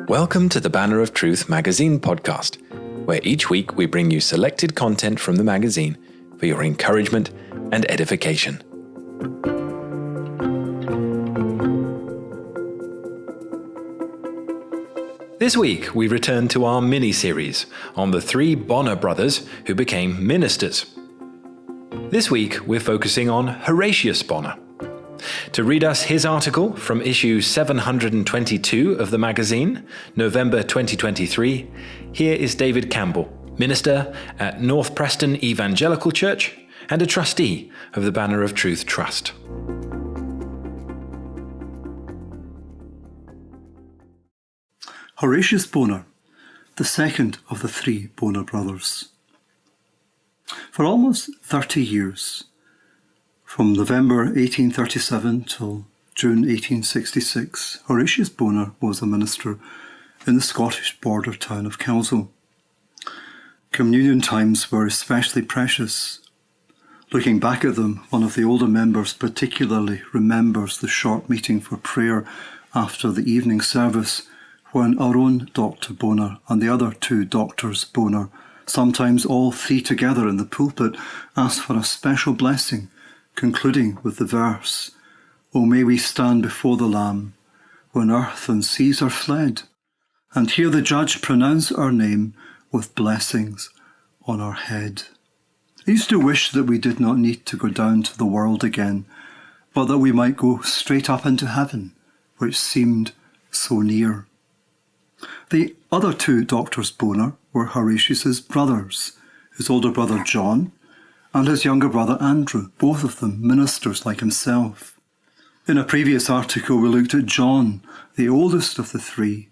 Welcome to the Banner of Truth magazine podcast, where each week we bring you selected content from the magazine for your encouragement and edification. This week we return to our mini-series on the three Bonar brothers who became ministers. This week we're focusing on Horatius Bonar. To read us his article from issue 722 of the magazine, November 2023, here is David Campbell, minister at North Preston Evangelical Church and a trustee of the Banner of Truth Trust. Horatius Bonar, the second of the three Bonar brothers. For almost 30 years, from November 1837 till June 1866, Horatius Bonar was a minister in the Scottish border town of Kelso. Communion times were especially precious. Looking back at them, one of the older members particularly remembers the short meeting for prayer after the evening service when our own Dr. Bonar and the other two Doctors Bonar, sometimes all three together in the pulpit, asked for a special blessing, concluding with the verse, "O may we stand before the Lamb, when earth and seas are fled, and hear the Judge pronounce our name with blessings on our head." I used to wish that we did not need to go down to the world again, but that we might go straight up into heaven, which seemed so near. The other two Doctors Bonar were Horatius's brothers, his older brother John and his younger brother Andrew, both of them ministers like himself. In a previous article we looked at John, the oldest of the three.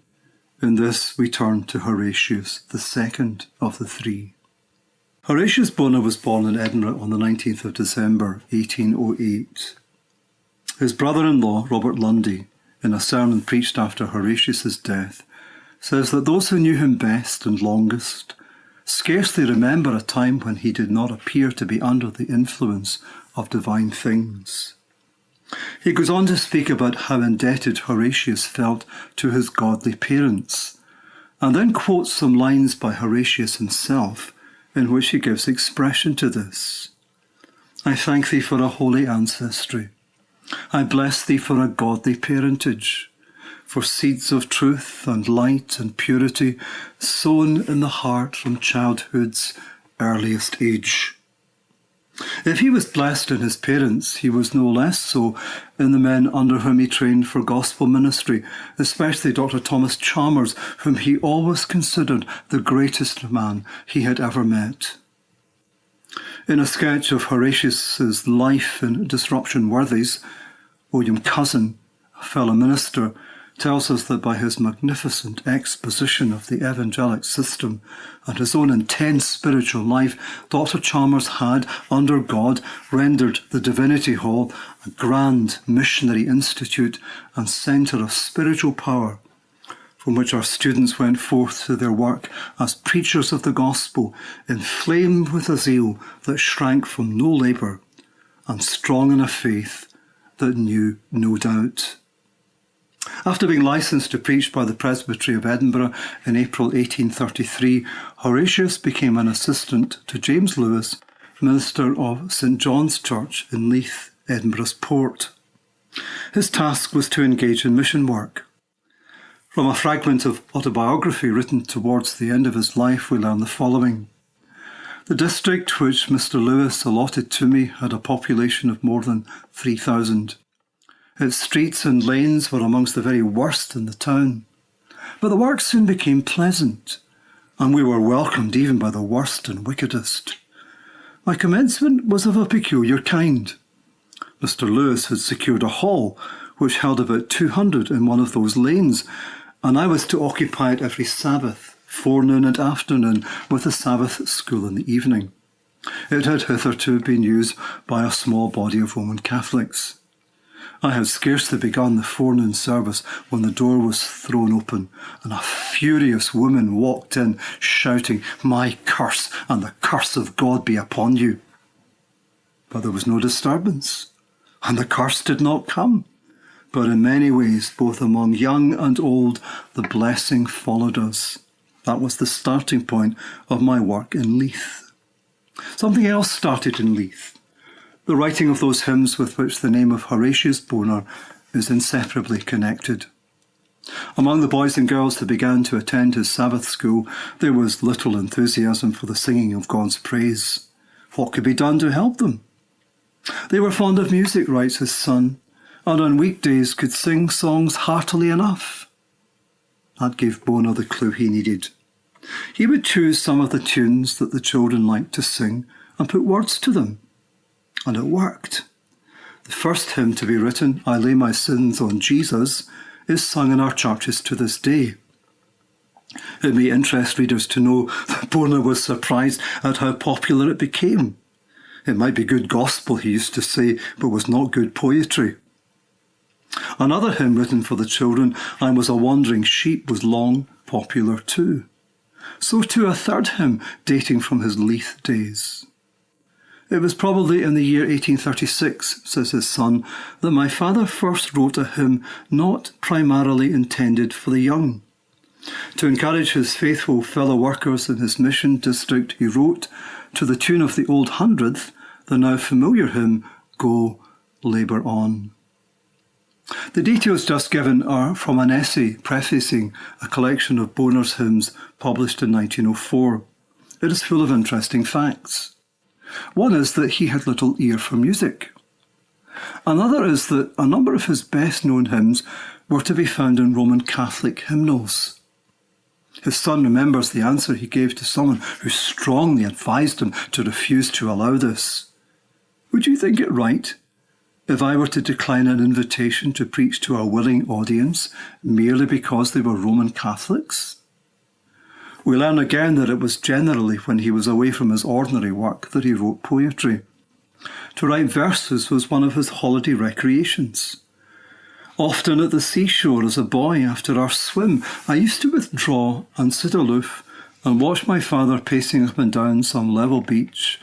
In this we turn to Horatius, the second of the three. Horatius Bonar was born in Edinburgh on the 19th of December 1808. His brother-in-law, Robert Lundy, in a sermon preached after Horatius's death, says that those who knew him best and longest scarcely remember a time when he did not appear to be under the influence of divine things. He goes on to speak about how indebted Horatius felt to his godly parents, and then quotes some lines by Horatius himself in which he gives expression to this. "I thank thee for a holy ancestry. I bless thee for a godly parentage, for seeds of truth and light and purity sown in the heart from childhood's earliest age." If he was blessed in his parents, he was no less so in the men under whom he trained for gospel ministry, especially Dr. Thomas Chalmers, whom he always considered the greatest man he had ever met. In a sketch of Horatius's life in Disruption Worthies, William Cousin, a fellow minister, tells us that by his magnificent exposition of the evangelic system and his own intense spiritual life, Dr. Chalmers had, under God, rendered the Divinity Hall a grand missionary institute and centre of spiritual power, from which our students went forth to their work as preachers of the gospel, inflamed with a zeal that shrank from no labour and strong in a faith that knew no doubt. After being licensed to preach by the Presbytery of Edinburgh in April 1833, Horatius became an assistant to James Lewis, minister of St John's Church in Leith, Edinburgh's port. His task was to engage in mission work. From a fragment of autobiography written towards the end of his life, we learn the following. "The district which Mr. Lewis allotted to me had a population of more than 3,000. Its streets and lanes were amongst the very worst in the town. But the work soon became pleasant, and we were welcomed even by the worst and wickedest. My commencement was of a peculiar kind. Mr. Lewis had secured a hall which held about 200 in one of those lanes, and I was to occupy it every Sabbath, forenoon and afternoon, with a Sabbath school in the evening. It had hitherto been used by a small body of Roman Catholics. I had scarcely begun the forenoon service when the door was thrown open and a furious woman walked in, shouting, 'My curse and the curse of God be upon you.' But there was no disturbance, and the curse did not come. but in many ways, both among young and old, the blessing followed us. That was the starting point of my work in Leith. Something else started in Leith, the writing of those hymns with which the name of Horatius Bonar is inseparably connected. Among the boys and girls that began to attend his Sabbath school, there was little enthusiasm for the singing of God's praise. What could be done to help them? They were fond of music, writes his son, and on weekdays could sing songs heartily enough. That gave Bonar the clue he needed. He would choose some of the tunes that the children liked to sing and put words to them. And it worked. The first hymn to be written, I Lay My Sins on Jesus, is sung in our churches to this day. It may interest readers to know that Bonar was surprised at how popular it became. It might be good gospel, he used to say, but was not good poetry. Another hymn written for the children, I Was a Wandering Sheep, was long popular too. So too a third hymn dating from his Leith days. It was probably in the year 1836, says his son, that my father first wrote a hymn not primarily intended for the young. To encourage his faithful fellow workers in his mission district, he wrote, to the tune of the Old Hundredth, the now familiar hymn, Go, Labour On. The details just given are from an essay prefacing a collection of Bonar's hymns published in 1904. It is full of interesting facts. One is that he had little ear for music. Another is that a number of his best-known hymns were to be found in Roman Catholic hymnals. His son remembers the answer he gave to someone who strongly advised him to refuse to allow this. Would you think it right if I were to decline an invitation to preach to a willing audience merely because they were Roman Catholics? We learn again that it was generally when he was away from his ordinary work that he wrote poetry. To write verses was one of his holiday recreations. Often at the seashore as a boy after our swim, I used to withdraw and sit aloof and watch my father pacing up and down some level beach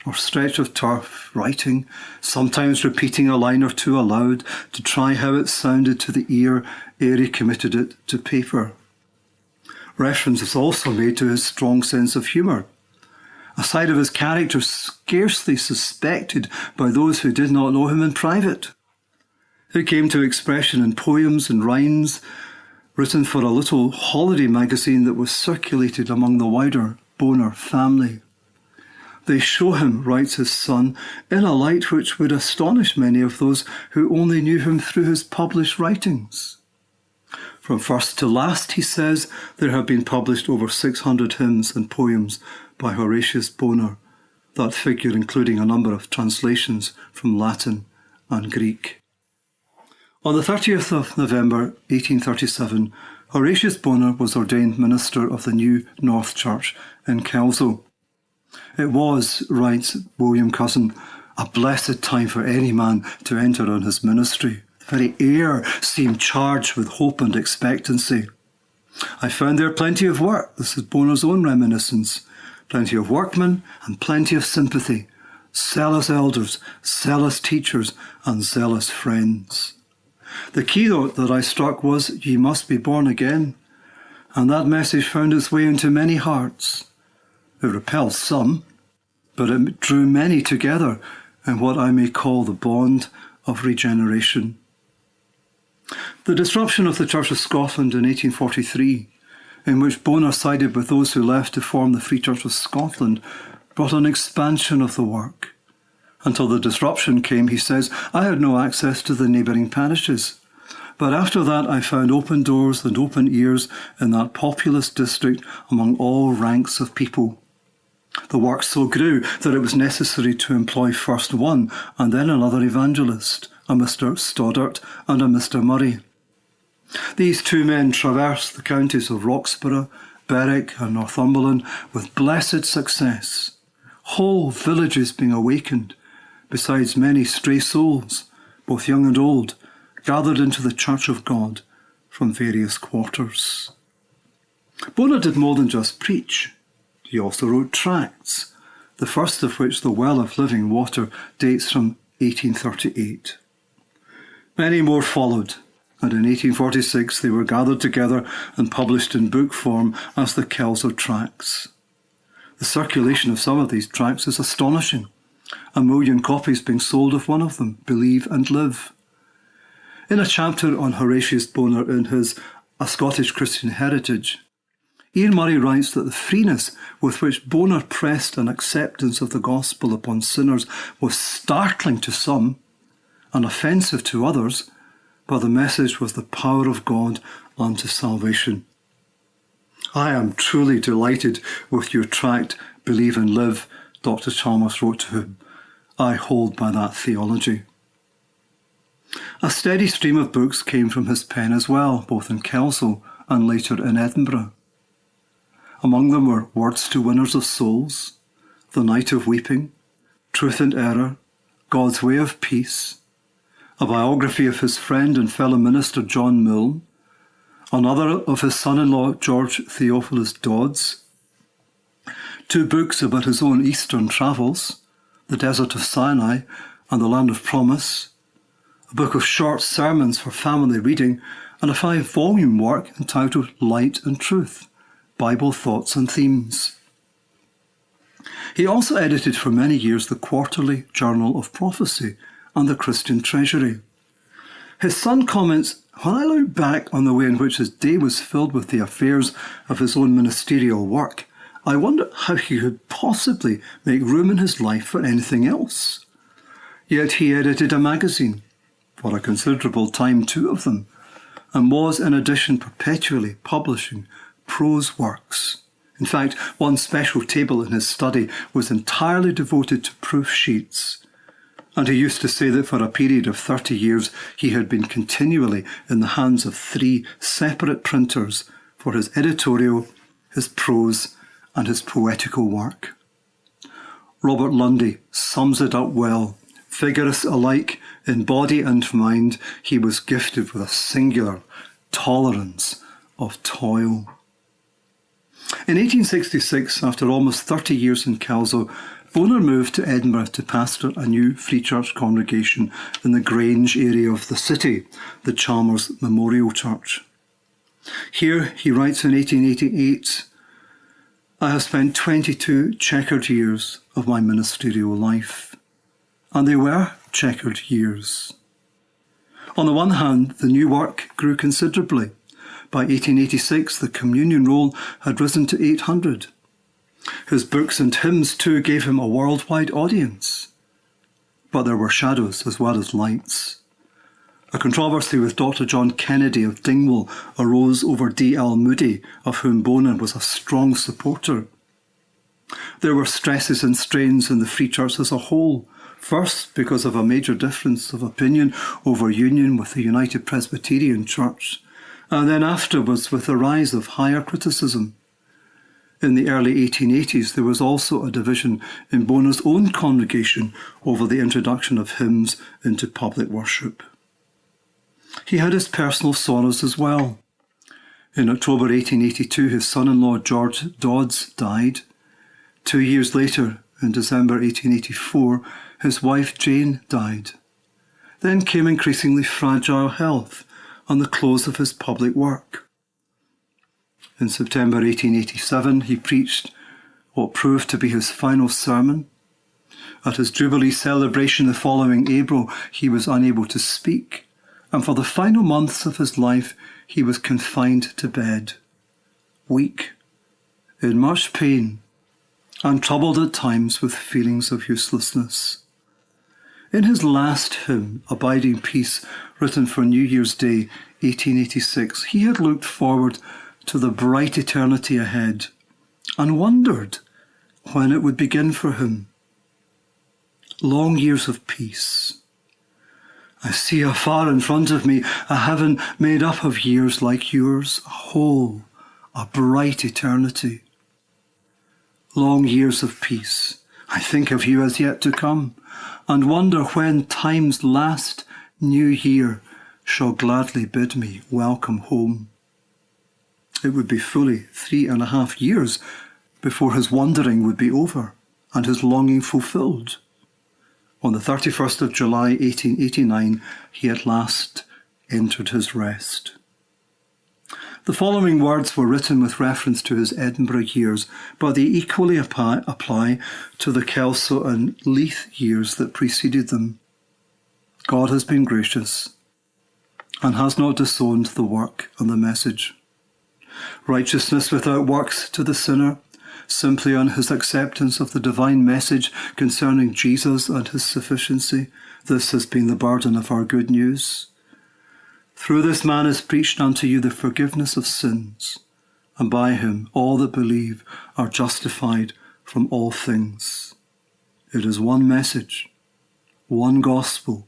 or stretch of turf, writing, sometimes repeating a line or two aloud to try how it sounded to the ear ere he committed it to paper. Reference is also made to his strong sense of humour, a side of his character scarcely suspected by those who did not know him in private. It came to expression in poems and rhymes written for a little holiday magazine that was circulated among the wider Bonar family. They show him, writes his son, in a light which would astonish many of those who only knew him through his published writings. From first to last, he says, there have been published over 600 hymns and poems by Horatius Bonar, that figure including a number of translations from Latin and Greek. On the 30th of November 1837, Horatius Bonar was ordained minister of the new North Church in Kelso. It was, writes William Cousin, a blessed time for any man to enter on his ministry. The very air seemed charged with hope and expectancy. I found there plenty of work, this is Bonar's own reminiscence, plenty of workmen and plenty of sympathy, zealous elders, zealous teachers and zealous friends. The keynote that I struck was, ye must be born again, and that message found its way into many hearts. It repelled some, but it drew many together in what I may call the bond of regeneration. The disruption of the Church of Scotland in 1843, in which Bonar sided with those who left to form the Free Church of Scotland, brought an expansion of the work. Until the disruption came, he says, I had no access to the neighbouring parishes. But after that I found open doors and open ears in that populous district among all ranks of people. The work so grew that it was necessary to employ first one and then another evangelist, a Mr. Stoddart and a Mr. Murray. These two men traversed the counties of Roxburgh, Berwick and Northumberland with blessed success, whole villages being awakened, besides many stray souls, both young and old, gathered into the Church of God from various quarters. Bonar did more than just preach. He also wrote tracts, the first of which, The Well of Living Water, dates from 1838. Many more followed, and in 1846 they were gathered together and published in book form as the Kelso Tracts. The circulation of some of these tracts is astonishing. 1 million copies being sold of one of them, Believe and Live. In a chapter on Horatius Bonar in his A Scottish Christian Heritage, Iain Murray writes that the freeness with which Bonar pressed an acceptance of the gospel upon sinners was startling to some and offensive to others, but the message was the power of God unto salvation. I am truly delighted with your tract, Believe and Live, Dr. Chalmers wrote to him. I hold by that theology. A steady stream of books came from his pen as well, both in Kelso and later in Edinburgh. Among them were Words to Winners of Souls, The Night of Weeping, Truth and Error, God's Way of Peace, a biography of his friend and fellow minister John Milne, another of his son-in-law George Theophilus Dodds, 2 books about his own eastern travels, The Desert of Sinai and The Land of Promise, a book of short sermons for family reading, and a 5-volume work entitled Light and Truth, Bible Thoughts and Themes. He also edited for many years the Quarterly Journal of Prophecy and the Christian Treasury. His son comments, when I look back on the way in which his day was filled with the affairs of his own ministerial work, I wonder how he could possibly make room in his life for anything else. Yet he edited a magazine, for a considerable time 2 of them, and was in addition perpetually publishing prose works. In fact, one special table in his study was entirely devoted to proof sheets, and he used to say that for a period of 30 years he had been continually in the hands of 3 separate printers for his editorial, his prose, and his poetical work. Robert Lundy sums it up well. Vigorous alike in body and mind, he was gifted with a singular tolerance of toil. In 1866, after almost 30 years in Kelso, Bonar moved to Edinburgh to pastor a new Free Church congregation in the Grange area of the city, the Chalmers Memorial Church. Here, he writes in 1888, I have spent 22 checkered years of my ministerial life, and they were checkered years. On the one hand, the new work grew considerably. By 1886, the communion roll had risen to 800. His books and hymns, too, gave him a worldwide audience. But there were shadows as well as lights. A controversy with Dr. John Kennedy of Dingwall arose over D.L. Moody, of whom Bonar was a strong supporter. There were stresses and strains in the Free Church as a whole, first because of a major difference of opinion over union with the United Presbyterian Church, and then afterwards with the rise of higher criticism. In the early 1880s, there was also a division in Bonar's own congregation over the introduction of hymns into public worship. He had his personal sorrows as well. In October 1882, his son-in-law George Dodds died. 2 years later, in December 1884, his wife Jane died. Then came increasingly fragile health and the close of his public work. In September 1887, he preached what proved to be his final sermon. At his Jubilee celebration the following April, he was unable to speak, and for the final months of his life, he was confined to bed, weak, in much pain, and troubled at times with feelings of uselessness. In his last hymn, Abiding Peace, written for New Year's Day, 1886, he had looked forward to the bright eternity ahead and wondered when it would begin for him. Long years of peace. I see afar in front of me a heaven made up of years like yours, a whole, a bright eternity. Long years of peace. I think of you as yet to come, and wonder when time's last new year shall gladly bid me welcome home. It would be fully 3.5 years before his wandering would be over and his longing fulfilled. On the 31st of July 1889, he at last entered his rest. The following words were written with reference to his Edinburgh years, but they equally apply to the Kelso and Leith years that preceded them. God has been gracious and has not disowned the work and the message. Righteousness without works to the sinner, simply on his acceptance of the divine message concerning Jesus and his sufficiency. This has been the burden of our good news. Through this man is preached unto you the forgiveness of sins, and by him all that believe are justified from all things. It is one message, one gospel,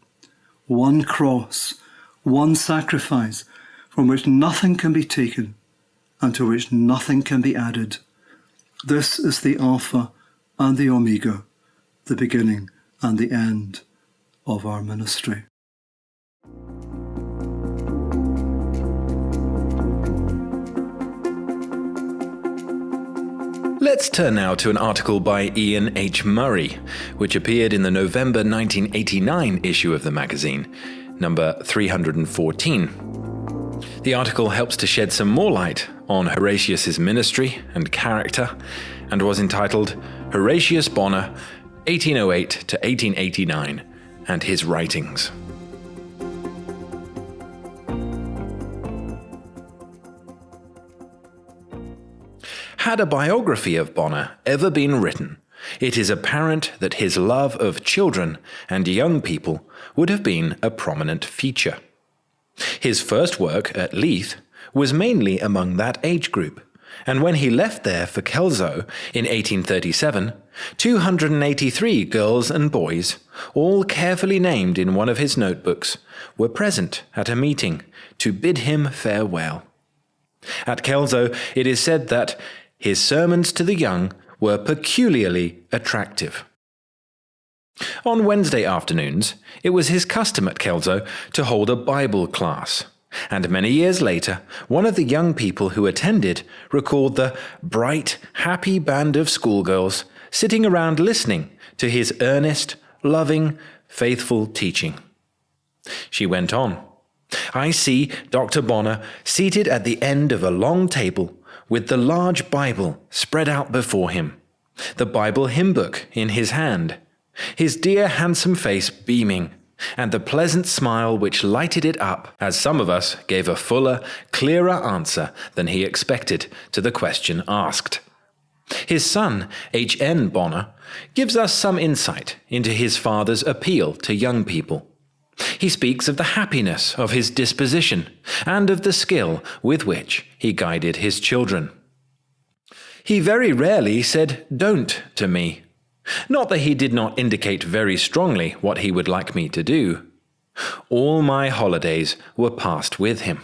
one cross, one sacrifice, from which nothing can be taken and to which nothing can be added. This is the Alpha and the Omega, the beginning and the end of our ministry. Let's turn now to an article by Iain H. Murray, which appeared in the November 1989 issue of the magazine, number 314. The article helps to shed some more light on Horatius's ministry and character, and was entitled Horatius Bonar, 1808 to 1889, and His Writings. Had a biography of Bonar ever been written, it is apparent that his love of children and young people would have been a prominent feature. His first work at Leith was mainly among that age group, and when he left there for Kelso in 1837, 283 girls and boys, all carefully named in one of his notebooks, were present at a meeting to bid him farewell. At Kelso, it is said that his sermons to the young were peculiarly attractive. On Wednesday afternoons, it was his custom at Kelso to hold a Bible class, and many years later, one of the young people who attended recalled the bright, happy band of schoolgirls sitting around listening to his earnest, loving, faithful teaching. She went on, "I see Dr. Bonar seated at the end of a long table with the large Bible spread out before him, the Bible hymn book in his hand, his dear handsome face beaming, and the pleasant smile which lighted it up as some of us gave a fuller, clearer answer than he expected to the question asked." His son, H.N. Bonar, gives us some insight into his father's appeal to young people. He speaks of the happiness of his disposition and of the skill with which he guided his children. He very rarely said "don't" to me. Not that he did not indicate very strongly what he would like me to do. All my holidays were passed with him.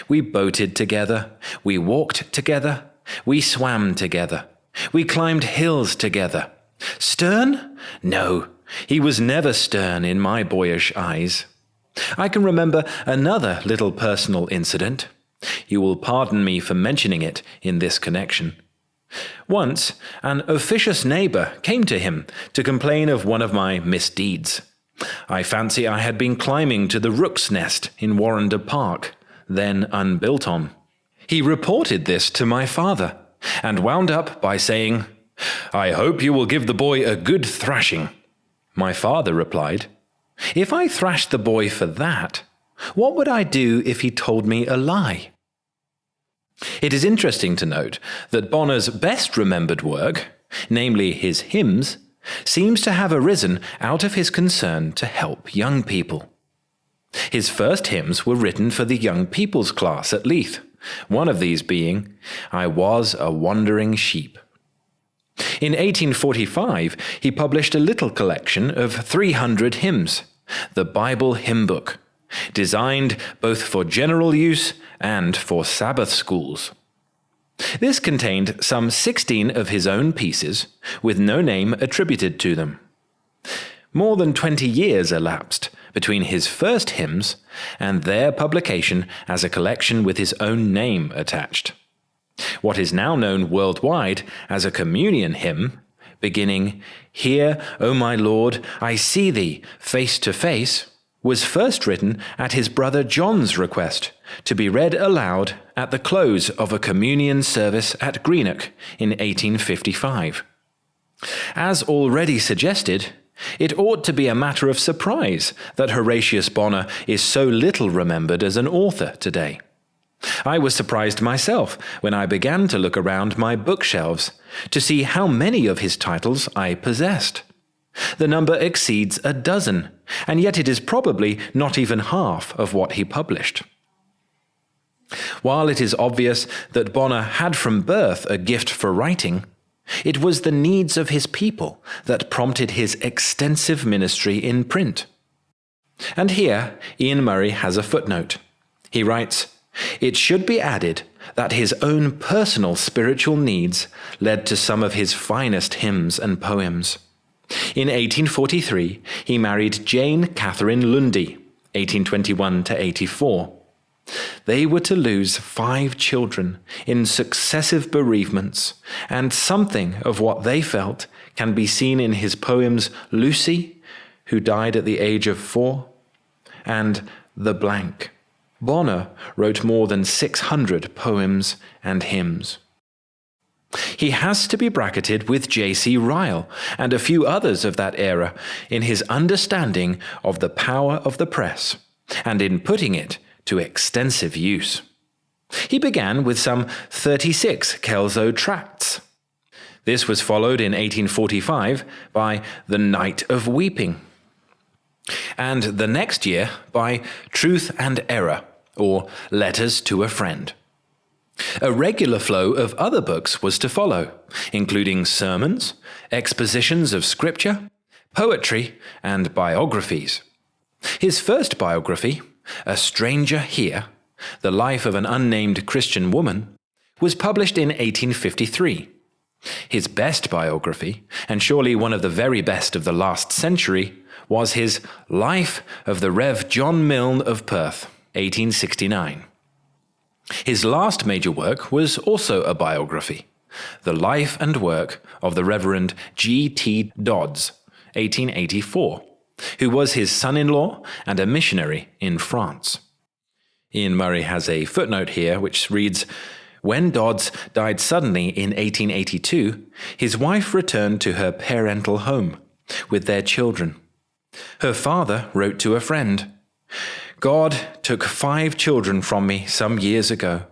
We boated together, we walked together, we swam together, we climbed hills together. Stern? No. He was never stern in my boyish eyes. I can remember another little personal incident. You will pardon me for mentioning it in this connection. Once, an officious neighbour came to him to complain of one of my misdeeds. I fancy I had been climbing to the rook's nest in Warrender Park, then unbuilt on. He reported this to my father, and wound up by saying, "I hope you will give the boy a good thrashing." My father replied, "If I thrashed the boy for that, what would I do if he told me a lie?" It is interesting to note that Bonar's best remembered work, namely his hymns, seems to have arisen out of his concern to help young people. His first hymns were written for the young people's class at Leith, one of these being, "I was a wandering sheep." In 1845, he published a little collection of 300 hymns, the Bible Hymn Book, designed both for general use and for Sabbath schools. This contained some 16 of his own pieces, with no name attributed to them. More than 20 years elapsed between his first hymns and their publication as a collection with his own name attached. What is now known worldwide as a communion hymn beginning, "Here, O my Lord, I see thee face to face," was first written at his brother John's request, to be read aloud at the close of a communion service at Greenock in 1855. As already suggested, it ought to be a matter of surprise that Horatius Bonar is so little remembered as an author today. I was surprised myself when I began to look around my bookshelves to see how many of his titles I possessed. The number exceeds a dozen, and yet it is probably not even half of what he published. While it is obvious that Bonar had from birth a gift for writing, it was the needs of his people that prompted his extensive ministry in print. And here Iain Murray has a footnote. He writes, "It should be added that his own personal spiritual needs led to some of his finest hymns and poems. In 1843, he married Jane Catherine Lundy, 1821 to 84. They were to lose 5 children in successive bereavements, and something of what they felt can be seen in his poems Lucy, who died at the age of 4, and The Blank. Bonar wrote more than 600 poems and hymns." He has to be bracketed with J.C. Ryle and a few others of that era in his understanding of the power of the press and in putting it to extensive use. He began with some 36 Kelso tracts. This was followed in 1845 by The Night of Weeping, and the next year by Truth and Error, or Letters to a Friend. A regular flow of other books was to follow, including sermons, expositions of scripture, poetry, and biographies. His first biography, A Stranger Here, The Life of an Unnamed Christian Woman, was published in 1853. His best biography, and surely one of the very best of the last century, was his Life of the Rev. John Milne of Perth, 1869. His last major work was also a biography, The Life and Work of the Reverend G.T. Dodds, 1884, who was his son-in-law and a missionary in France. Iain Murray has a footnote here which reads, "When Dodds died suddenly in 1882, his wife returned to her parental home with their children. Her father wrote to a friend, 'God took 5 children from me some years ago,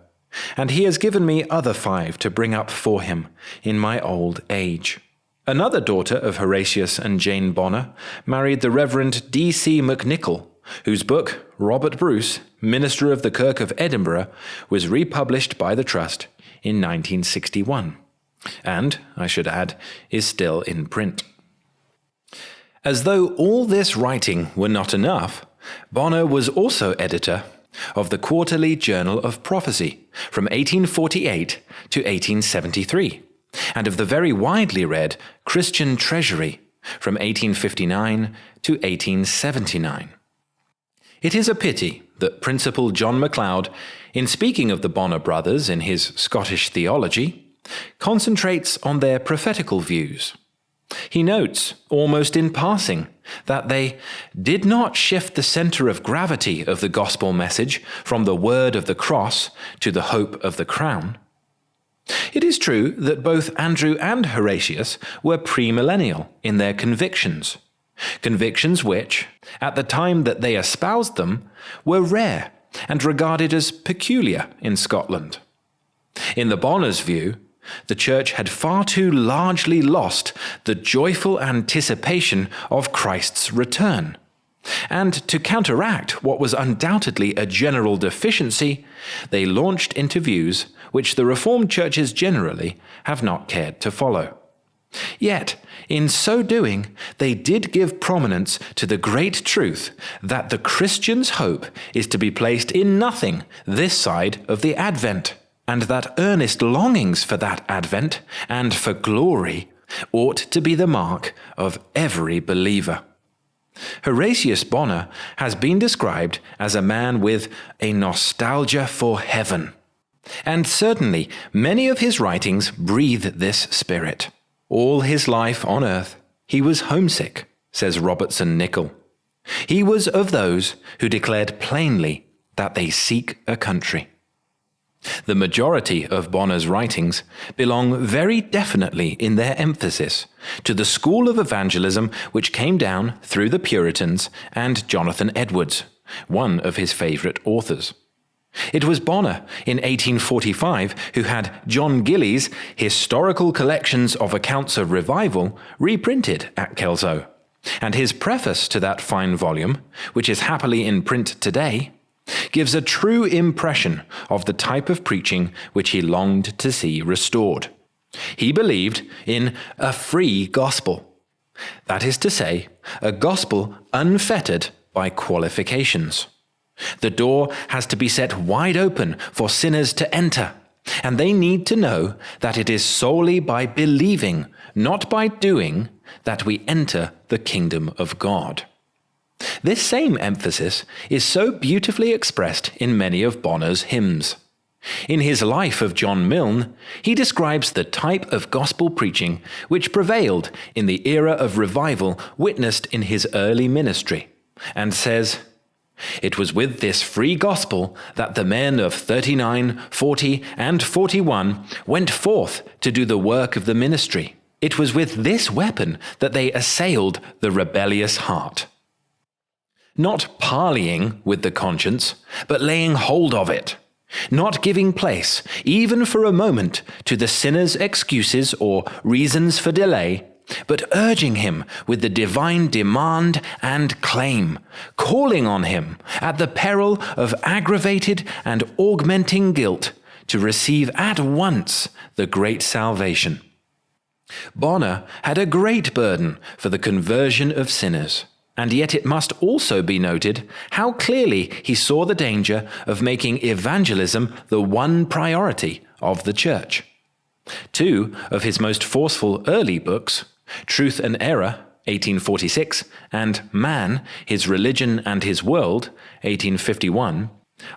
and he has given me other 5 to bring up for him in my old age.'" Another daughter of Horatius and Jane Bonar married the Reverend D.C. McNichol, whose book, Robert Bruce, Minister of the Kirk of Edinburgh, was republished by the Trust in 1961, and, I should add, is still in print. As though all this writing were not enough, Bonar was also editor of the Quarterly Journal of Prophecy from 1848 to 1873, and of the very widely read Christian Treasury from 1859 to 1879. It is a pity that Principal John MacLeod, in speaking of the Bonar brothers in his Scottish Theology, concentrates on their prophetical views. He notes, almost in passing, that they did not shift the center of gravity of the gospel message from the word of the cross to the hope of the crown. It is true that both Andrew and Horatius were premillennial in their convictions, convictions which, at the time that they espoused them, were rare and regarded as peculiar in Scotland. In the Bonars' view, the Church had far too largely lost the joyful anticipation of Christ's return, and to counteract what was undoubtedly a general deficiency, they launched into views which the Reformed churches generally have not cared to follow. Yet, in so doing, they did give prominence to the great truth that the Christian's hope is to be placed in nothing this side of the Advent, and that earnest longings for that Advent and for glory ought to be the mark of every believer. Horatius Bonar has been described as a man with a nostalgia for heaven, and certainly many of his writings breathe this spirit. All his life on earth, he was homesick, says Robertson Nicoll. He was of those who declared plainly that they seek a country. The majority of Bonar's writings belong very definitely in their emphasis to the school of evangelism which came down through the Puritans and Jonathan Edwards, one of his favourite authors. It was Bonar in 1845 who had John Gillies' Historical Collections of Accounts of Revival reprinted at Kelso, and his preface to that fine volume, which is happily in print today, gives a true impression of the type of preaching which he longed to see restored. He believed in a free gospel. That is to say, a gospel unfettered by qualifications. The door has to be set wide open for sinners to enter, and they need to know that it is solely by believing, not by doing, that we enter the kingdom of God. This same emphasis is so beautifully expressed in many of Bonar's hymns. In his Life of John Milne, he describes the type of gospel preaching which prevailed in the era of revival witnessed in his early ministry, and says, "It was with this free gospel that the men of 39, 40, and 41 went forth to do the work of the ministry. It was with this weapon that they assailed the rebellious heart." Not parleying with the conscience, but laying hold of it. Not giving place, even for a moment, to the sinner's excuses or reasons for delay, but urging him with the divine demand and claim, calling on him, at the peril of aggravated and augmenting guilt, to receive at once the great salvation. Bonar had a great burden for the conversion of sinners. And yet it must also be noted how clearly he saw the danger of making evangelism the one priority of the church. Two of his most forceful early books, Truth and Error, 1846, and Man, His Religion and His World, 1851,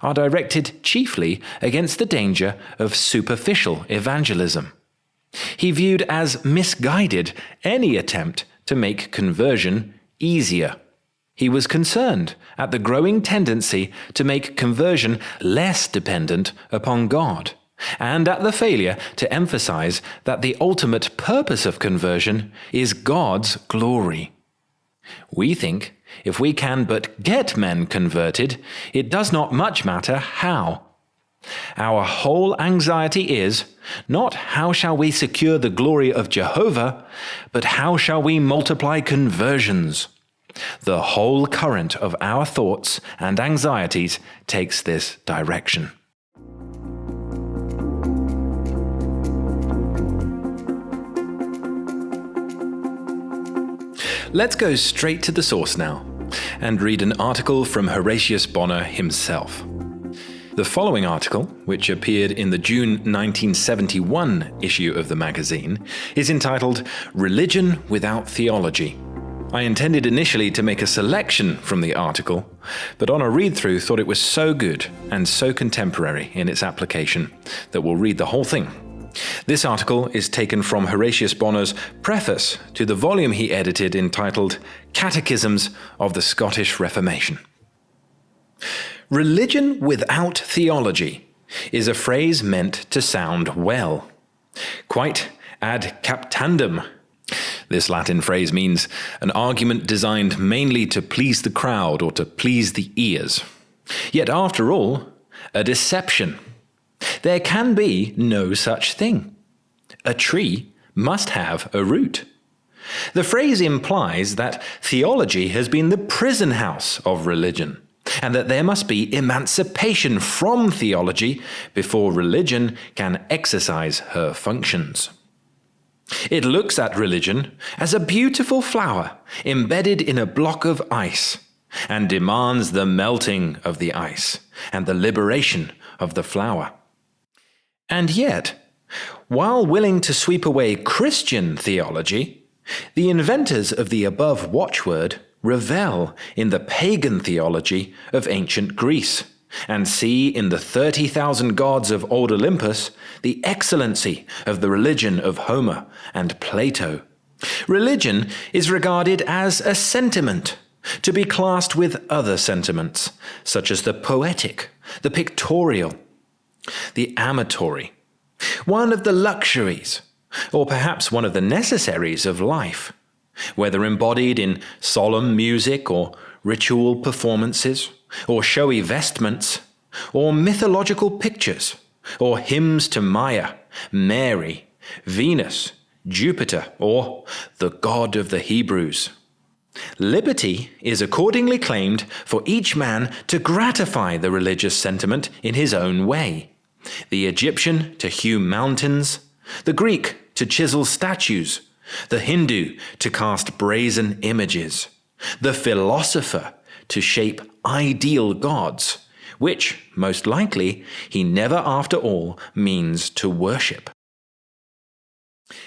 are directed chiefly against the danger of superficial evangelism. He viewed as misguided any attempt to make conversion easier. He was concerned at the growing tendency to make conversion less dependent upon God, and at the failure to emphasize that the ultimate purpose of conversion is God's glory. We think if we can but get men converted, it does not much matter how. Our whole anxiety is not how shall we secure the glory of Jehovah, but how shall we multiply conversions. The whole current of our thoughts and anxieties takes this direction. Let's go straight to the source now and read an article from Horatius Bonar himself. The following article, which appeared in the June 1971 issue of the magazine, is entitled Religion Without Theology. I intended initially to make a selection from the article, but on a read-through thought it was so good and so contemporary in its application that we'll read the whole thing. This article is taken from Horatius Bonar's preface to the volume he edited entitled Catechisms of the Scottish Reformation. Religion without theology is a phrase meant to sound well. Quite ad captandum. This Latin phrase means an argument designed mainly to please the crowd or to please the ears. Yet after all, a deception. There can be no such thing. A tree must have a root. The phrase implies that theology has been the prison house of religion, and that there must be emancipation from theology before religion can exercise her functions. It looks at religion as a beautiful flower embedded in a block of ice, and demands the melting of the ice and the liberation of the flower. And yet, while willing to sweep away Christian theology, the inventors of the above watchword revel in the pagan theology of ancient Greece, and see in the 30,000 gods of old Olympus the excellency of the religion of Homer and Plato. Religion is regarded as a sentiment, to be classed with other sentiments, such as the poetic, the pictorial, the amatory, one of the luxuries, or perhaps one of the necessaries of life, whether embodied in solemn music or ritual performances, or showy vestments, or mythological pictures, or hymns to Maya, Mary, Venus, Jupiter, or the God of the Hebrews. Liberty is accordingly claimed for each man to gratify the religious sentiment in his own way. The Egyptian to hew mountains, the Greek to chisel statues, the Hindu to cast brazen images, the philosopher to shape ideal gods, which, most likely, he never after all means to worship.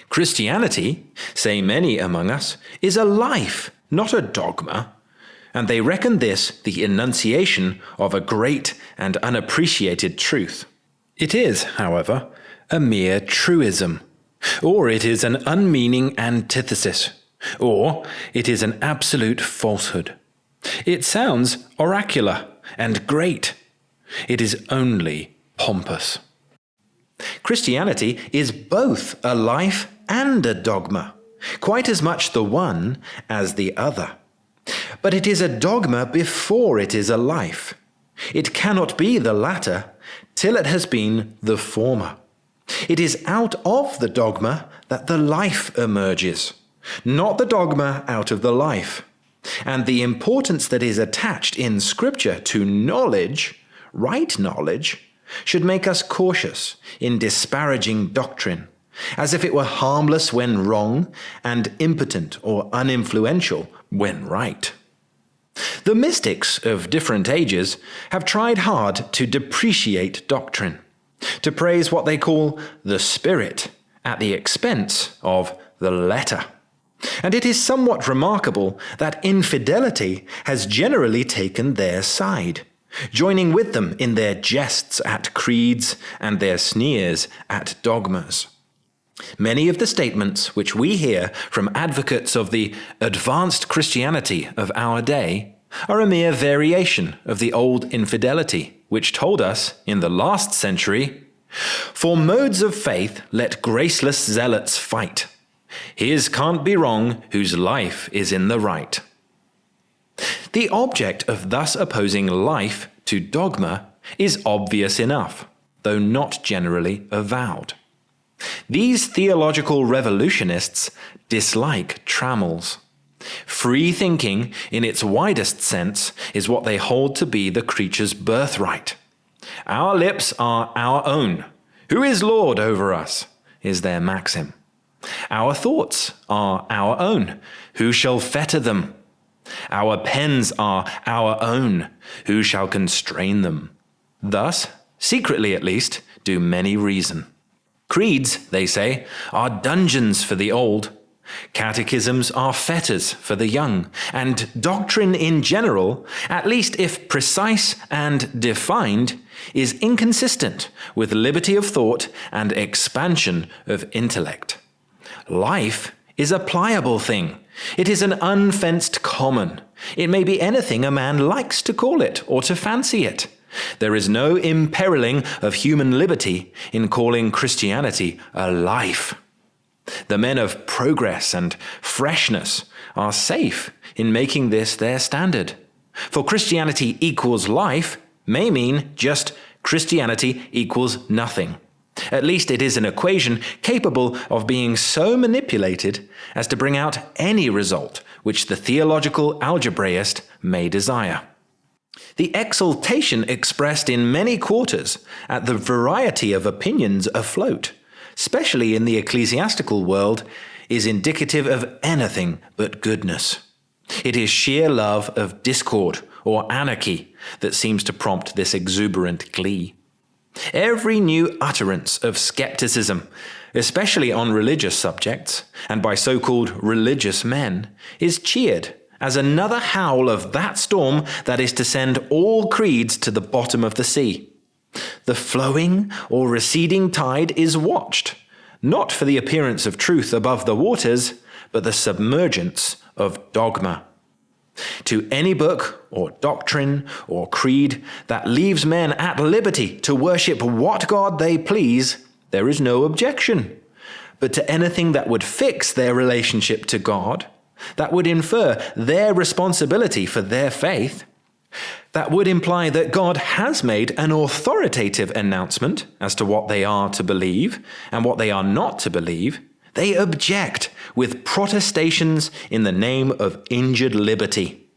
Christianity, say many among us, is a life, not a dogma, and they reckon this the enunciation of a great and unappreciated truth. It is, however, a mere truism, or it is an unmeaning antithesis, or it is an absolute falsehood. It sounds oracular and great. It is only pompous. Christianity is both a life and a dogma, quite as much the one as the other. But it is a dogma before it is a life. It cannot be the latter till it has been the former. It is out of the dogma that the life emerges, not the dogma out of the life. And the importance that is attached in Scripture to knowledge, right knowledge, should make us cautious in disparaging doctrine, as if it were harmless when wrong and impotent or uninfluential when right. The mystics of different ages have tried hard to depreciate doctrine, to praise what they call the spirit at the expense of the letter. And it is somewhat remarkable that infidelity has generally taken their side, joining with them in their jests at creeds and their sneers at dogmas. Many of the statements which we hear from advocates of the advanced Christianity of our day are a mere variation of the old infidelity, which told us in the last century, "For modes of faith let graceless zealots fight. His can't be wrong whose life is in the right." The object of thus opposing life to dogma is obvious enough, though not generally avowed. These theological revolutionists dislike trammels. Free thinking, in its widest sense, is what they hold to be the creature's birthright. Our lips are our own. Who is Lord over us? Is their maxim. Our thoughts are our own. Who shall fetter them? Our pens are our own. Who shall constrain them? Thus, secretly at least, do many reason. Creeds, they say, are dungeons for the old. Catechisms are fetters for the young, and doctrine in general, at least if precise and defined, is inconsistent with liberty of thought and expansion of intellect. Life is a pliable thing. It is an unfenced common. It may be anything a man likes to call it or to fancy it. There is no imperiling of human liberty in calling Christianity a life. The men of progress and freshness are safe in making this their standard. For Christianity equals life may mean just Christianity equals nothing. At least it is an equation capable of being so manipulated as to bring out any result which the theological algebraist may desire. The exultation expressed in many quarters at the variety of opinions afloat, especially in the ecclesiastical world, is indicative of anything but goodness. It is sheer love of discord or anarchy that seems to prompt this exuberant glee. Every new utterance of skepticism, especially on religious subjects, and by so-called religious men, is cheered as another howl of that storm that is to send all creeds to the bottom of the sea. The flowing or receding tide is watched, not for the appearance of truth above the waters, but the submergence of dogma. To any book or doctrine or creed that leaves men at liberty to worship what God they please, there is no objection. But to anything that would fix their relationship to God, that would infer their responsibility for their faith, that would imply that God has made an authoritative announcement as to what they are to believe and what they are not to believe, they object with protestations in the name of injured liberty.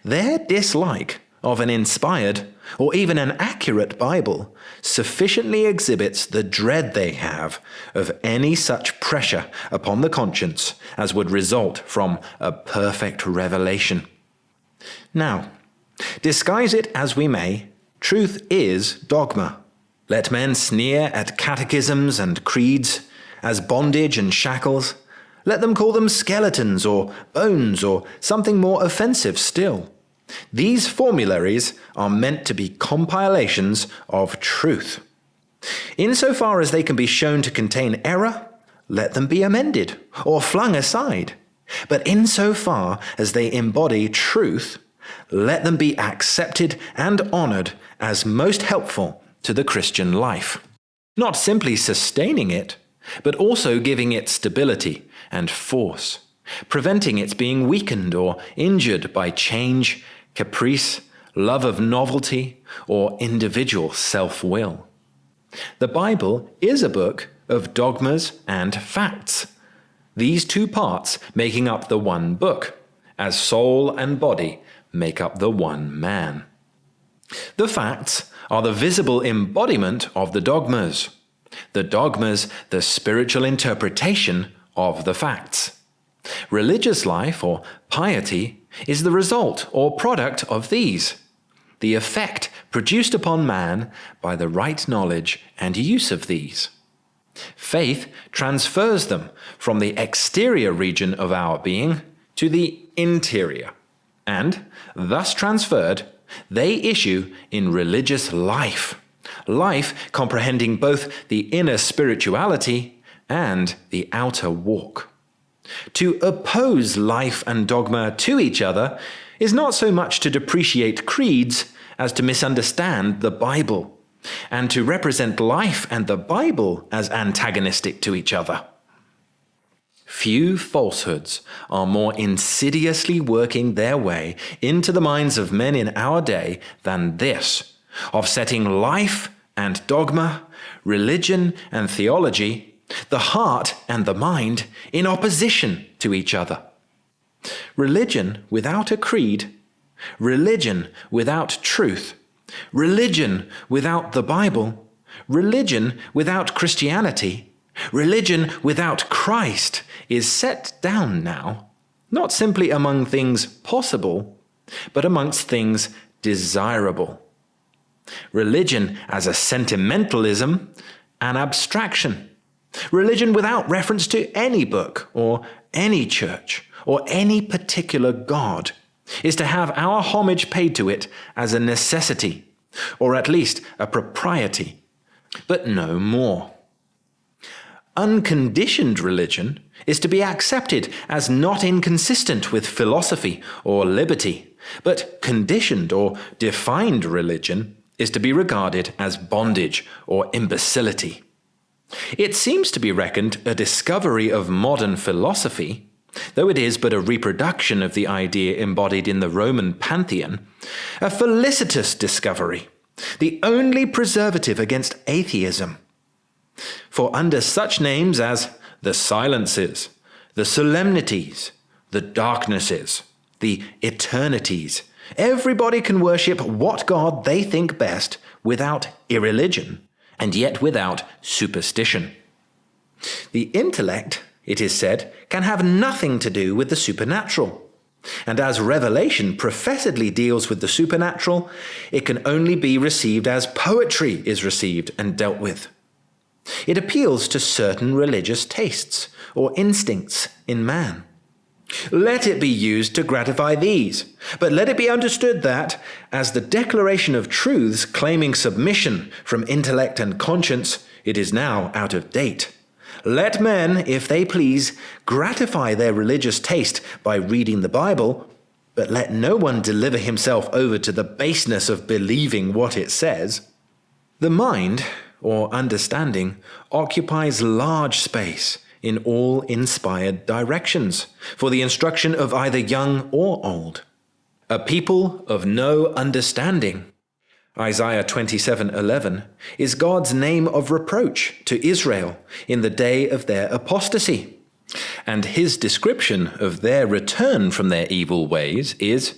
Their dislike of an inspired or even an accurate Bible sufficiently exhibits the dread they have of any such pressure upon the conscience as would result from a perfect revelation. Now, disguise it as we may, truth is dogma. Let men sneer at catechisms and creeds as bondage and shackles. Let them call them skeletons or bones or something more offensive still. These formularies are meant to be compilations of truth. Insofar as they can be shown to contain error, let them be amended or flung aside. But insofar as they embody truth, let them be accepted and honored as most helpful to the Christian life, not simply sustaining it, but also giving it stability and force, preventing its being weakened or injured by change, caprice, love of novelty, or individual self-will. The Bible is a book of dogmas and facts, these two parts making up the one book, as soul and body make up the one man. The facts are the visible embodiment of the dogmas the spiritual interpretation of the facts. Religious life or piety is the result or product of these, the effect produced upon man by the right knowledge and use of these. Faith transfers them from the exterior region of our being to the interior, and, thus transferred, they issue in religious life comprehending both the inner spirituality and the outer walk. To oppose life and dogma to each other is not so much to depreciate creeds as to misunderstand the Bible, and to represent life and the Bible as antagonistic to each other. Few falsehoods are more insidiously working their way into the minds of men in our day than this, of setting life and dogma, religion and theology, the heart and the mind, in opposition to each other. Religion without a creed, religion without truth, religion without the Bible, religion without Christianity, religion without Christ is set down now, not simply among things possible, but amongst things desirable. Religion as a sentimentalism, an abstraction. Religion without reference to any book or any church or any particular God is to have our homage paid to it as a necessity, or at least a propriety, but no more. Unconditioned religion is to be accepted as not inconsistent with philosophy or liberty, but conditioned or defined religion is to be regarded as bondage or imbecility. It seems to be reckoned a discovery of modern philosophy, though it is but a reproduction of the idea embodied in the Roman pantheon, a felicitous discovery, the only preservative against atheism. For under such names as the silences, the solemnities, the darknesses, the eternities, everybody can worship what God they think best without irreligion, and yet without superstition. The intellect, it is said, can have nothing to do with the supernatural. And as Revelation professedly deals with the supernatural, it can only be received as poetry is received and dealt with. It appeals to certain religious tastes or instincts in man. Let it be used to gratify these, but let it be understood that, as the declaration of truths claiming submission from intellect and conscience, it is now out of date. Let men, if they please, gratify their religious taste by reading the Bible, but let no one deliver himself over to the baseness of believing what it says. The mind, or understanding, occupies large space in all inspired directions, for the instruction of either young or old. A people of no understanding, Isaiah 27:11, is God's name of reproach to Israel in the day of their apostasy. And his description of their return from their evil ways is,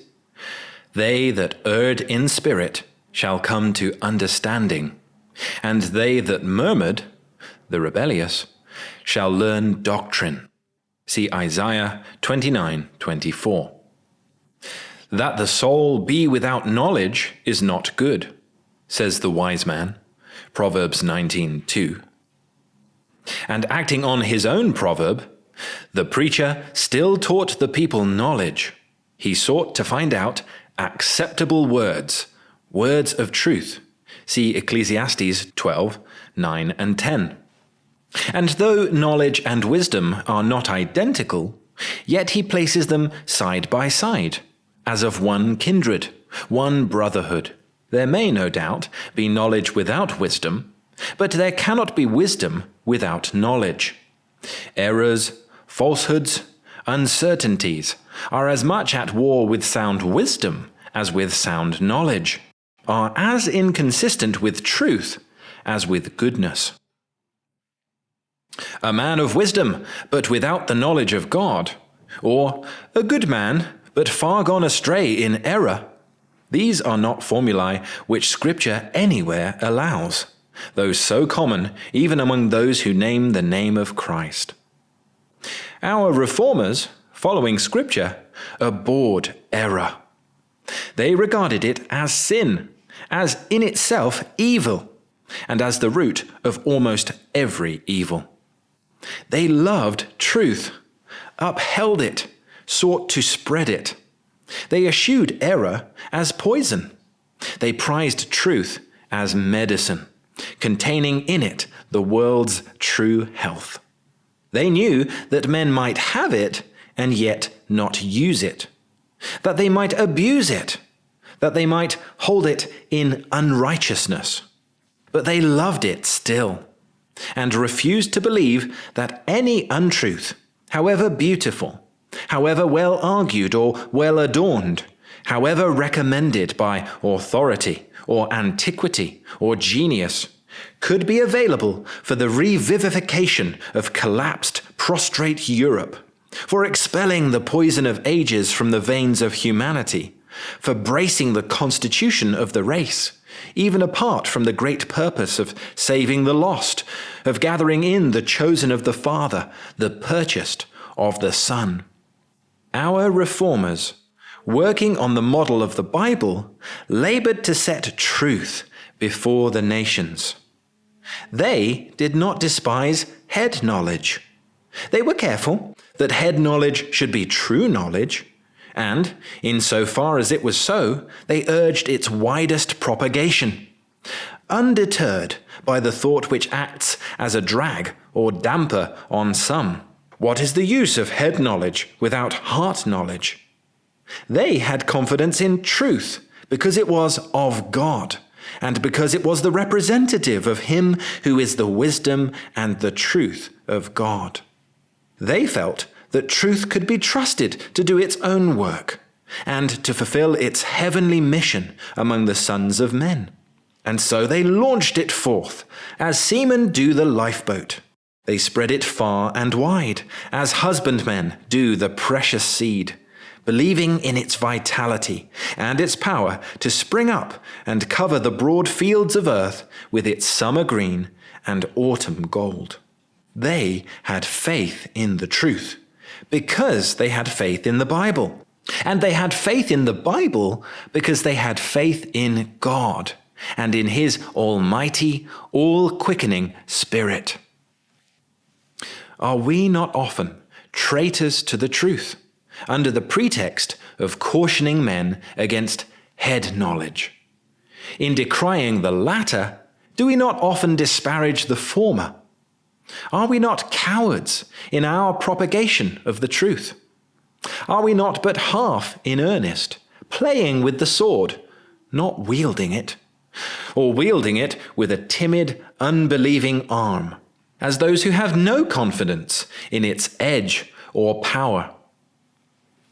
"They that erred in spirit shall come to understanding, and they that murmured," the rebellious, "shall learn doctrine." See Isaiah 29:24. That the soul be without knowledge is not good, says the wise man, Proverbs 19:2. And acting on his own proverb, the preacher still taught the people knowledge. He sought to find out acceptable words, words of truth. See Ecclesiastes 12:9 and 10. And though knowledge and wisdom are not identical, yet he places them side by side, as of one kindred, one brotherhood. There may, no doubt, be knowledge without wisdom, but there cannot be wisdom without knowledge. Errors, falsehoods, uncertainties are as much at war with sound wisdom as with sound knowledge, are as inconsistent with truth as with goodness. A man of wisdom, but without the knowledge of God, or a good man, but far gone astray in error. These are not formulae which Scripture anywhere allows, though so common even among those who name the name of Christ. Our reformers, following Scripture, abhorred error. They regarded it as sin, as in itself evil, and as the root of almost every evil. They loved truth, upheld it, sought to spread it. They eschewed error as poison. They prized truth as medicine, containing in it the world's true health. They knew that men might have it and yet not use it, that they might abuse it, that they might hold it in unrighteousness. But they loved it still, and refused to believe that any untruth, however beautiful, however well argued or well adorned, however recommended by authority or antiquity or genius, could be available for the revivification of collapsed, prostrate Europe, for expelling the poison of ages from the veins of humanity, for bracing the constitution of the race, even apart from the great purpose of saving the lost, of gathering in the chosen of the Father, the purchased of the Son. Our reformers, working on the model of the Bible, labored to set truth before the nations. They did not despise head knowledge. They were careful that head knowledge should be true knowledge, and, insofar as it was so, they urged its widest propagation. Undeterred by the thought which acts as a drag or damper on some, what is the use of head knowledge without heart knowledge? They had confidence in truth because it was of God, and because it was the representative of Him who is the wisdom and the truth of God. They felt that truth could be trusted to do its own work, and to fulfill its heavenly mission among the sons of men. And so they launched it forth, as seamen do the lifeboat. They spread it far and wide, as husbandmen do the precious seed, believing in its vitality and its power to spring up and cover the broad fields of earth with its summer green and autumn gold. They had faith in the truth, because they had faith in the Bible. And they had faith in the Bible because they had faith in God and in His almighty, all-quickening Spirit. Are we not often traitors to the truth under the pretext of cautioning men against head knowledge. In decrying the latter, do we not often disparage the former? Are we not cowards in our propagation of the truth? Are we not but half in earnest, playing with the sword, not wielding it, or wielding it with a timid, unbelieving arm, as those who have no confidence in its edge or power?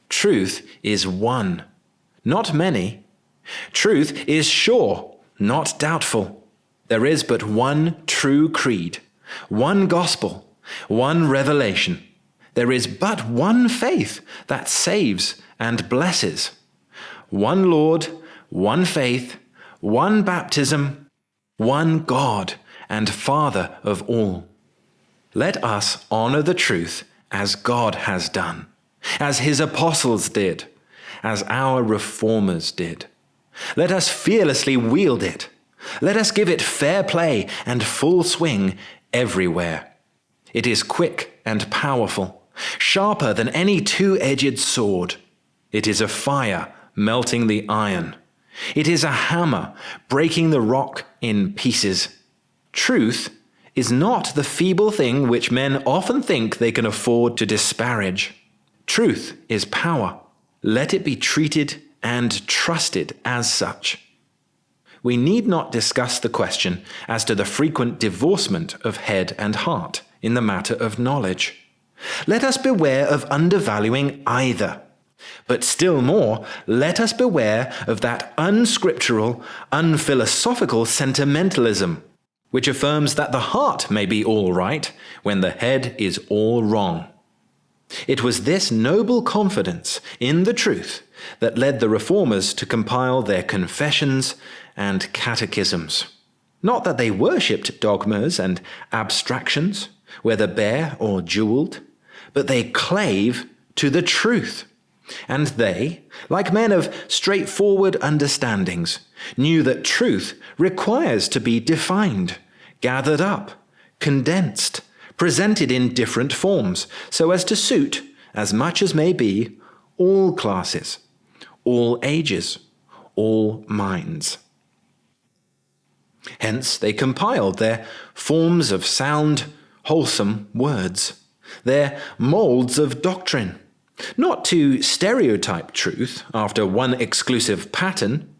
Truth is one, not many. Truth is sure, not doubtful. There is but one true creed, one gospel, one revelation. There is but one faith that saves and blesses. One Lord, one faith, one baptism, one God and Father of all. Let us honor the truth as God has done, as his apostles did, as our reformers did. Let us fearlessly wield it. Let us give it fair play and full swing everywhere. It is quick and powerful, sharper than any two-edged sword. It is a fire melting the iron. It is a hammer breaking the rock in pieces. Truth is not the feeble thing which men often think they can afford to disparage. Truth is power. Let it be treated and trusted as such. We need not discuss the question as to the frequent divorcement of head and heart in the matter of knowledge. Let us beware of undervaluing either. But still more, let us beware of that unscriptural, unphilosophical sentimentalism, which affirms that the heart may be all right when the head is all wrong. It was this noble confidence in the truth that led the reformers to compile their confessions and catechisms. Not that they worshipped dogmas and abstractions, whether bare or jeweled, but they clave to the truth. And they, like men of straightforward understandings, knew that truth requires to be defined, gathered up, condensed, presented in different forms, so as to suit, as much as may be, all classes, all ages, all minds. Hence they compiled their forms of sound, wholesome words, their moulds of doctrine, not to stereotype truth after one exclusive pattern,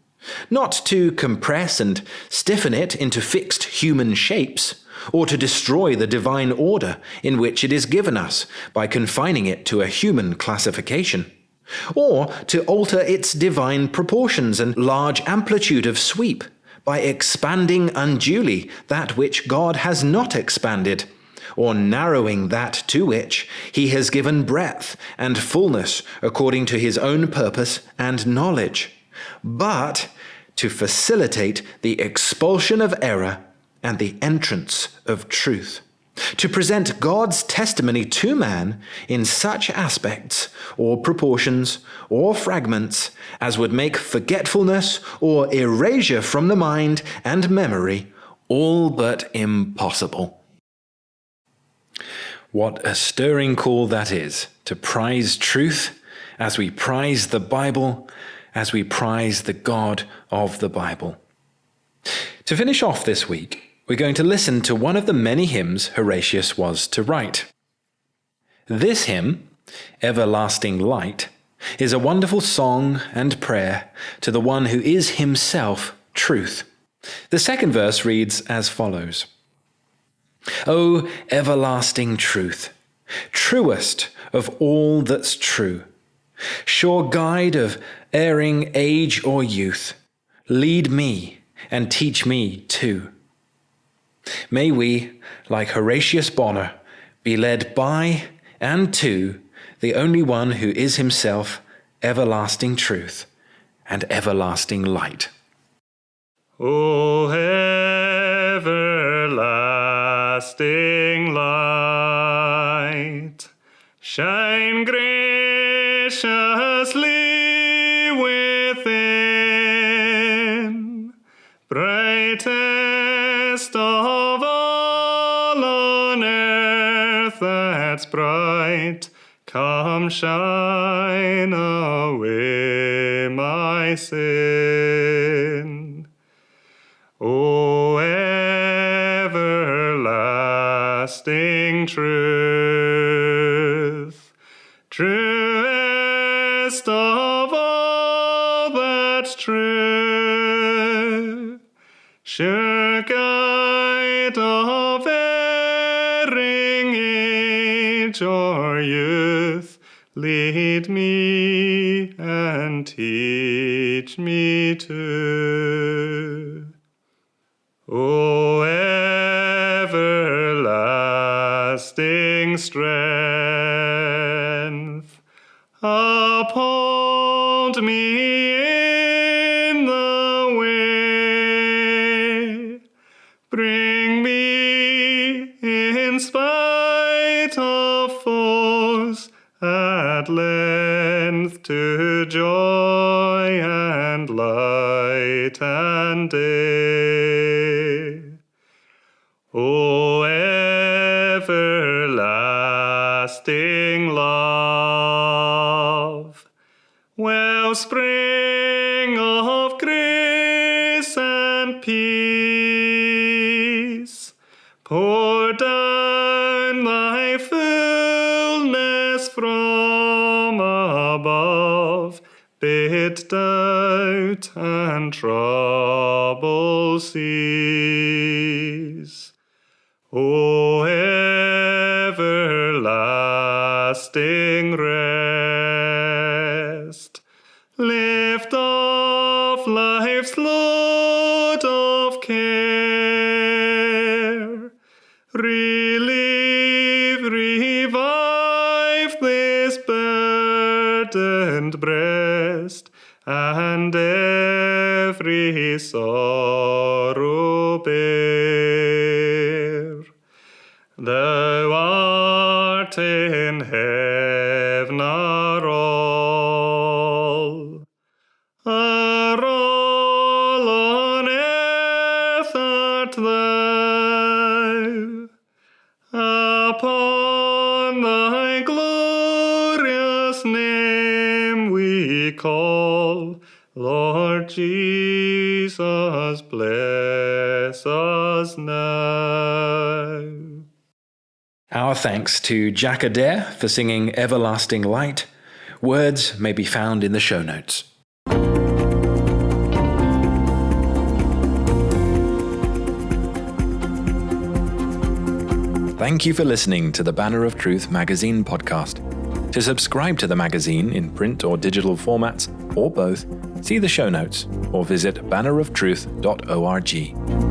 not to compress and stiffen it into fixed human shapes, or to destroy the divine order in which it is given us by confining it to a human classification, or to alter its divine proportions and large amplitude of sweep by expanding unduly that which God has not expanded, or narrowing that to which he has given breadth and fullness according to his own purpose and knowledge, but to facilitate the expulsion of error and the entrance of truth, to present God's testimony to man in such aspects or proportions or fragments as would make forgetfulness or erasure from the mind and memory all but impossible. What a stirring call that is, to prize truth as we prize the Bible, as we prize the God of the Bible. To finish off this week, we're going to listen to one of the many hymns Horatius was to write. This hymn, Everlasting Light, is a wonderful song and prayer to the one who is himself truth. The second verse reads as follows. O everlasting truth, truest of all that's true, sure guide of erring age or youth, lead me and teach me too. May we, like Horatius Bonar, be led by and to the only one who is himself everlasting truth and everlasting light. O everlasting light, shine graciously within, brightest of all on earth that's bright, come shine away my sin. O everlasting truth, truest of all that's true, sure guide of erring age or youth, lead me and teach me too. O everlasting strength, uphold me in the way. Bring me in spite of foes at length to joy and light and day. O everlasting love, wellspring of grace and peace, pour down thy fullness from above, bid doubt and trouble cease. O everlasting rest, lift off life's load of care, relieve, revive this burdened breast, and every sorrow bear. Thou art in heaven all on earth art thou, upon thy glorious name we call. Lord Jesus, bless us now. Our thanks to Jack Adair for singing Everlasting Light. Words may be found in the show notes. Thank you for listening to the Banner of Truth magazine podcast. To subscribe to the magazine in print or digital formats, or both, see the show notes or visit banneroftruth.org.